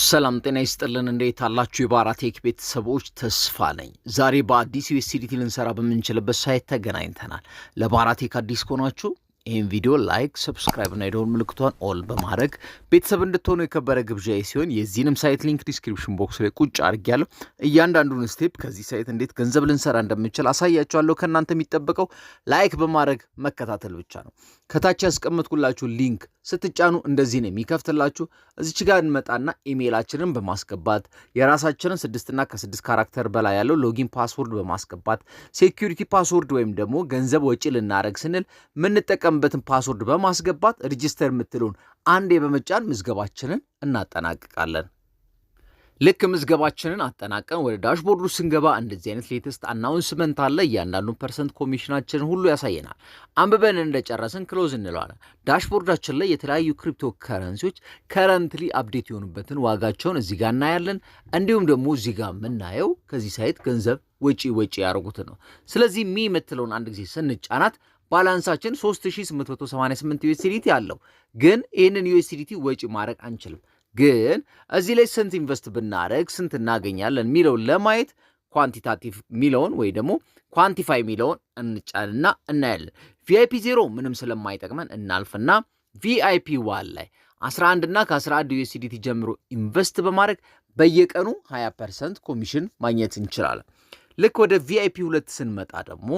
ሰላም ጤና ይስጥልን እንዴት አላችሁ የባራቴክ ቤተሰቦች ተስፋ ነኝ። ዛሬ በአዲስ ዩኤስዲቲ ልንሰራ በምንችልበት ሳይት ተገናኝተናል። ለባራቴክ አዲስ ከሆናችሁ ይህን ቪዲዮ ላይክ፣ ሰብስክራይብ እና የደወል ምልክቷን ኦል በማድረግ ቤተሰብ እንድትሆኑ የከበረ ግብዣዬ ሲሆን የዚህንም ሳይት ሊንክ ዲስክሪፕሽን ቦክስ ላይ ቁጭ አድርጌያለሁ። እያንዳንዱን ስቴፕ ከዚህ ሳይት እንዴት ገንዘብ ልንሰራ እንደምንችል አሳያችኋለሁ። ከእናንተ የሚጠበቀው ላይክ በማድረግ መከታተል ብቻ ነው። ከታች ያስቀመጥኩላችሁ ሊንክ ስትጫኑ እንደዚህ ነው የሚከፍትላችሁ። እዚች ጋር እንመጣና ኢሜይላችንን በማስገባት የራሳችንን 6 እና ከ6 ካራክተር በላይ ያለው ሎጊን ፓስወርድ በማስገባት ሴኩሪቲ ፓስወርድ ወይም ደግሞ ገንዘብ ወጪ ልናደርግ ስንል የምንጠቀምበትን ፓስወርድ በማስገባት ሬጂስተር የምትለውን አንዴ በመጫን ምዝገባችንን እናጠናቅቃለን። ልክ ምዝገባችንን አጠናቀን ወደ ዳሽቦርዱ ስንገባ እንደዚህ አይነት ሌተስት አናውንስመንት አለ። እያንዳንዱን ፐርሰንት ኮሚሽናችንን ሁሉ ያሳየናል። አንብበን እንደጨረስን ክሎዝ እንለዋለን። ዳሽቦርዳችን ላይ የተለያዩ ክሪፕቶ ከረንሲዎች ከረንትሊ አፕዴት የሆኑበትን ዋጋቸውን እዚህ ጋር እናያለን። እንዲሁም ደግሞ እዚህ ጋር የምናየው ከዚህ ሳይት ገንዘብ ወጪ ያደርጉትን ነው። ስለዚህ ሚ የምትለውን አንድ ጊዜ ስንጫናት ባላንሳችን 3888 ዩኤስዲቲ አለው። ግን ይህንን ዩኤስዲቲ ወጪ ማድረግ አንችልም። ግን እዚህ ላይ ስንት ኢንቨስት ብናደርግ ስንት እናገኛለን የሚለውን ለማየት ኳንቲታቲቭ የሚለውን ወይ ደግሞ ኳንቲፋይ የሚለውን እንጫንና እናያለን። ቪአይፒ 0 ምንም ስለማይጠቅመን እናልፍና ቪአይፒ 1 ላይ 11 እና ከ11 ዩኤስዲቲ ጀምሮ ኢንቨስት በማድረግ በየቀኑ 20% ኮሚሽን ማግኘት እንችላለን። ልክ ወደ ቪአይፒ 2 ስንመጣ ደግሞ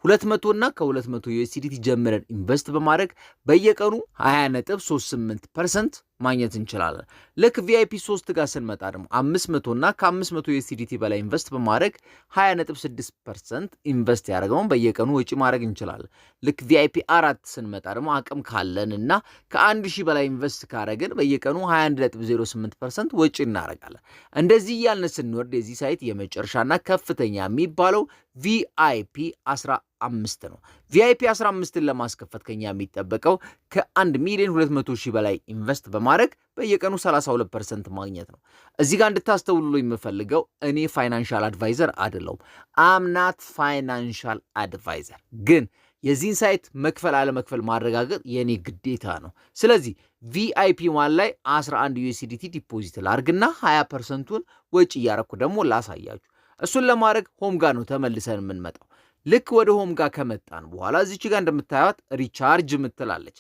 200 እና ከ200 ዩኤስዲቲ ጀምረን ኢንቨስት በማድረግ በየቀኑ 20.38% ማግኘት እንችላለን። ልክ ቪአይፒ 3 ጋር ስንመጣ ደግሞ 500 እና ከ500 ዩኤስዲቲ በላይ ኢንቨስት በማድረግ 20.6% ኢንቨስት ያደረገውን በየቀኑ ወጪ ማድረግ እንችላለን። ልክ ቪአይፒ 4 ስንመጣ ደግሞ አቅም ካለን እና ከ1000 በላይ ኢንቨስት ካረግን በየቀኑ 21.08% ወጪ እናደርጋለን። እንደዚህ እያልን ስንወርድ የዚህ ሳይት የመጨረሻና ከፍተኛ የሚባለው ቪአይፒ 15 ነው። ቪአይፒ 15ን ለማስከፈት ከኛ የሚጠበቀው ከ1,200,000 በላይ ኢንቨስት በማድረግ በየቀኑ 32% ማግኘት ነው። እዚህ ጋር እንድታስተውሉ የምፈልገው እኔ ፋይናንሻል አድቫይዘር አይደለሁም። አምናት ፋይናንሻል አድቫይዘር ግን የዚህን ሳይት መክፈል አለመክፈል ማረጋገጥ የኔ ግዴታ ነው። ስለዚህ ቪአይፒ 1 ላይ 11 ዩኤስዲቲ ዲፖዚት ላርግና 20%ቱን ወጪ እያረኩ ደግሞ ላሳያችሁ። እሱን ለማድረግ ሆም ጋር ነው ተመልሰን የምንመጣው። ልክ ወደ ሆም ጋር ከመጣን በኋላ እዚች ጋር እንደምታዩት ሪቻርጅ ምትላለች።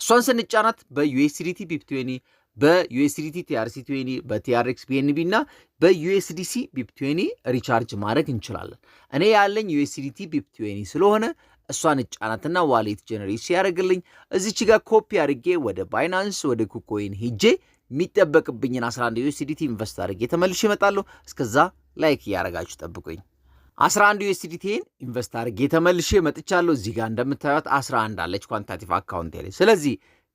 እሷን ስንጫናት በዩኤስዲቲ ቢፕ20 በዩኤስዲቲ ቲአርሲ20 በቲአርኤክስ ቢኤንቢ እና በዩኤስዲሲ ቢፕ20 ሪቻርጅ ማድረግ እንችላለን። እኔ ያለኝ ዩኤስዲቲ ቢፕ20 ስለሆነ እሷን ጫናትና ዋሌት ጀነሬት ሲያደርግልኝ እዚች ጋር ኮፒ አድርጌ ወደ ባይናንስ ወደ ኩኮይን ሄጄ የሚጠበቅብኝን 11 ዩኤስዲቲ ኢንቨስት አድርጌ ተመልሼ እመጣለሁ። እስከዛ ላይክ እያደረጋችሁ ጠብቁኝ። 11 ዩኤስዲቲን ኢንቨስት አድርጌ ተመልሼ መጥቻለሁ። እዚህ ጋር እንደምታዩት 11 አለች ኳንቲታቲቭ አካውንት ላይ። ስለዚህ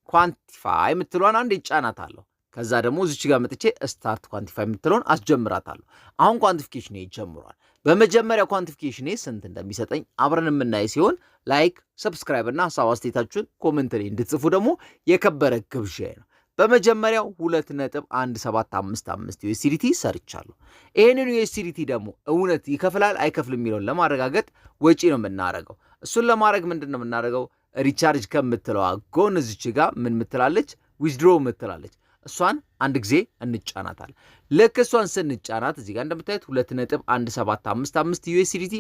ኳንቲፋይ የምትለዋን አንድ ጫናታለሁ። ከዛ ደግሞ እዚች ጋር መጥቼ ስታርት ኳንቲፋይ የምትለውን አስጀምራታለሁ። አሁን ኳንቲፊኬሽን ጀምሯል። በመጀመሪያ ኳንቲፊኬሽን ስንት እንደሚሰጠኝ አብረን የምናይ ሲሆን ላይክ፣ ሰብስክራይብ እና ሀሳብ አስተያየታችሁን ኮሜንት ላይ እንድትጽፉ ደግሞ የከበረ ግብዣዬ ነው። በመጀመሪያው 2.1755 ዩኤስዲቲ ሰርቻለሁ። ይህንን ዩኤስዲቲ ደግሞ እውነት ይከፍላል አይከፍልም የሚለውን ለማረጋገጥ ወጪ ነው የምናደርገው። እሱን ለማድረግ ምንድን ነው የምናደርገው? ሪቻርጅ ከምትለዋ ጎን እዚች ጋር ምን ምትላለች? ዊዝድሮ ምትላለች። እሷን አንድ ጊዜ እንጫናታል። ልክ እሷን ስንጫናት እዚህ ጋር እንደምታዩት 2.1755 ዩኤስዲቲ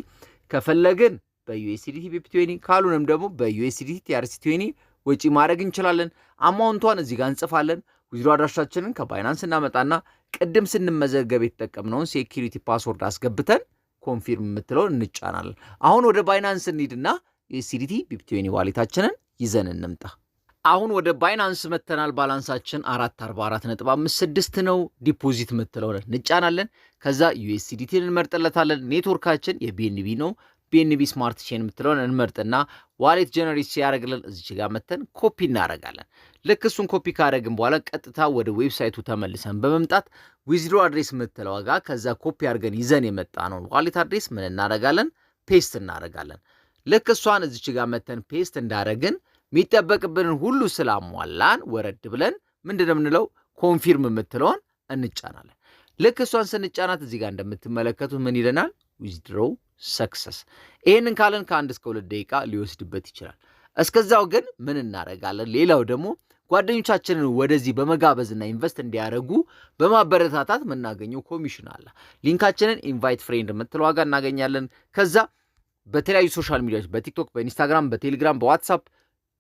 ከፈለግን በዩኤስዲቲ ቢፕ20 ካሉንም ደግሞ በዩኤስዲቲ ቲአርሲ20 ወጪ ማድረግ እንችላለን። አማውንቷን እዚህ ጋር እንጽፋለን። ዊዝድሮ አድራሻችንን ከባይናንስ እናመጣና ቅድም ስንመዘገብ የተጠቀምነውን ሴኩሪቲ ፓስወርድ አስገብተን ኮንፊርም የምትለውን እንጫናለን። አሁን ወደ ባይናንስ እንሂድና ዩኤስዲቲ ቢፕ20 ዋሌታችንን ይዘን እንምጣ። አሁን ወደ ባይናንስ መተናል። ባላንሳችን 444.56 ነው። ዲፖዚት የምትለውን እንጫናለን። ከዛ ዩኤስዲቲን እንመርጥለታለን። ኔትወርካችን የቢኤንቢ ነው። ቢኤንቢ ስማርት ቼን የምትለውን እንመርጥና ዋሌት ጀነሬት ሲያደርግልን እዚች ጋር መተን ኮፒ እናደርጋለን። ልክ እሱን ኮፒ ካደረግን በኋላ ቀጥታ ወደ ዌብሳይቱ ተመልሰን በመምጣት ዊዝድሮ አድሬስ የምትለው ጋር ከዛ ኮፒ አድርገን ይዘን የመጣ ነው ዋሌት አድሬስ ምን እናደርጋለን? ፔስት እናደርጋለን። ልክ እሷን እዚች ጋር መተን ፔስት እንዳደረግን የሚጠበቅብንን ሁሉ ስላሟላን ወረድ ብለን ምንድነው የምንለው? ኮንፊርም የምትለውን እንጫናለን። ልክ እሷን ስንጫናት እዚህ ጋር እንደምትመለከቱት ምን ይለናል? ዊዝድሮ ሰክሰስ። ይህንን ካለን ከ1 እስከ 2 ደቂቃ ሊወስድበት ይችላል። እስከዛው ግን ምን እናደርጋለን? ሌላው ደግሞ ጓደኞቻችንን ወደዚህ በመጋበዝና ኢንቨስት እንዲያደርጉ በማበረታታት የምናገኘው ኮሚሽን አለ። ሊንካችንን ኢንቫይት ፍሬንድ የምትለው ዋጋ እናገኛለን። ከዛ በተለያዩ ሶሻል ሚዲያዎች በቲክቶክ፣ በኢንስታግራም፣ በቴሌግራም፣ በዋትሳፕ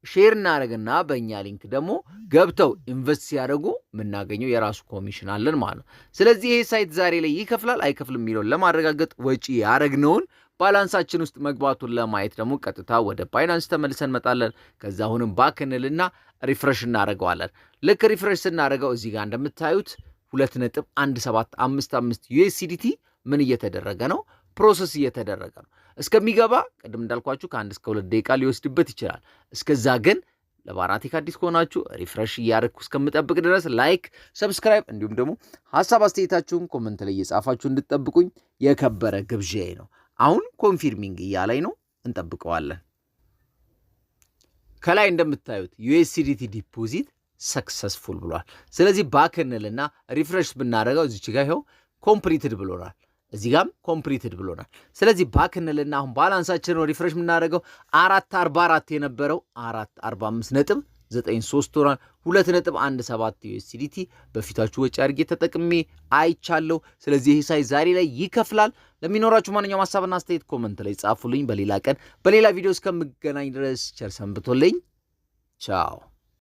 ሼር እናደርግና በእኛ ሊንክ ደግሞ ገብተው ኢንቨስት ሲያደርጉ የምናገኘው የራሱ ኮሚሽን አለን ማለት ነው። ስለዚህ ይሄ ሳይት ዛሬ ላይ ይከፍላል አይከፍልም የሚለውን ለማረጋገጥ ወጪ ያደረግነውን ባላንሳችን ውስጥ መግባቱን ለማየት ደግሞ ቀጥታ ወደ ባይናንስ ተመልሰን እንመጣለን። ከዛ አሁንም ባክ እንልና ሪፍሬሽ እናደርገዋለን። ልክ ሪፍሬሽ ስናደርገው እዚህ ጋር እንደምታዩት 2.1755 USDT ምን እየተደረገ ነው? ፕሮሰስ እየተደረገ ነው። እስከሚገባ ቅድም እንዳልኳችሁ ከ1 እስከ 2 ደቂቃ ሊወስድበት ይችላል። እስከዛ ግን ለባራቴክ አዲስ ከሆናችሁ ሪፍሬሽ እያደረግኩ እስከምጠብቅ ድረስ ላይክ፣ ሰብስክራይብ እንዲሁም ደግሞ ሀሳብ አስተያየታችሁን ኮመንት ላይ እየጻፋችሁ እንድትጠብቁኝ የከበረ ግብዣዬ ነው። አሁን ኮንፊርሚንግ እያለኝ ነው፣ እንጠብቀዋለን። ከላይ እንደምታዩት USDT ዲፖዚት ሰክሰስፉል ብሏል። ስለዚህ ባክ እንልና ሪፍሬሽ ብናደርገው እዚች ጋር ይኸው ኮምፕሊትድ ብሎናል። እዚህ ጋም ኮምፕሊትድ ብሎናል። ስለዚህ ባክ እንልና አሁን ባላንሳችን ነው ሪፍሬሽ የምናደርገው 444 የነበረው 445.93 ሆኗል። 2.17 USDT በፊታችሁ ወጪ አድርጌ ተጠቅሜ አይቻለሁ። ስለዚህ ይህ ሳይት ዛሬ ላይ ይከፍላል። ለሚኖራችሁ ማንኛውም ሀሳብና አስተያየት ኮመንት ላይ ጻፉልኝ። በሌላ ቀን በሌላ ቪዲዮ እስከምገናኝ ድረስ ቸር ሰንብቶልኝ። ቻው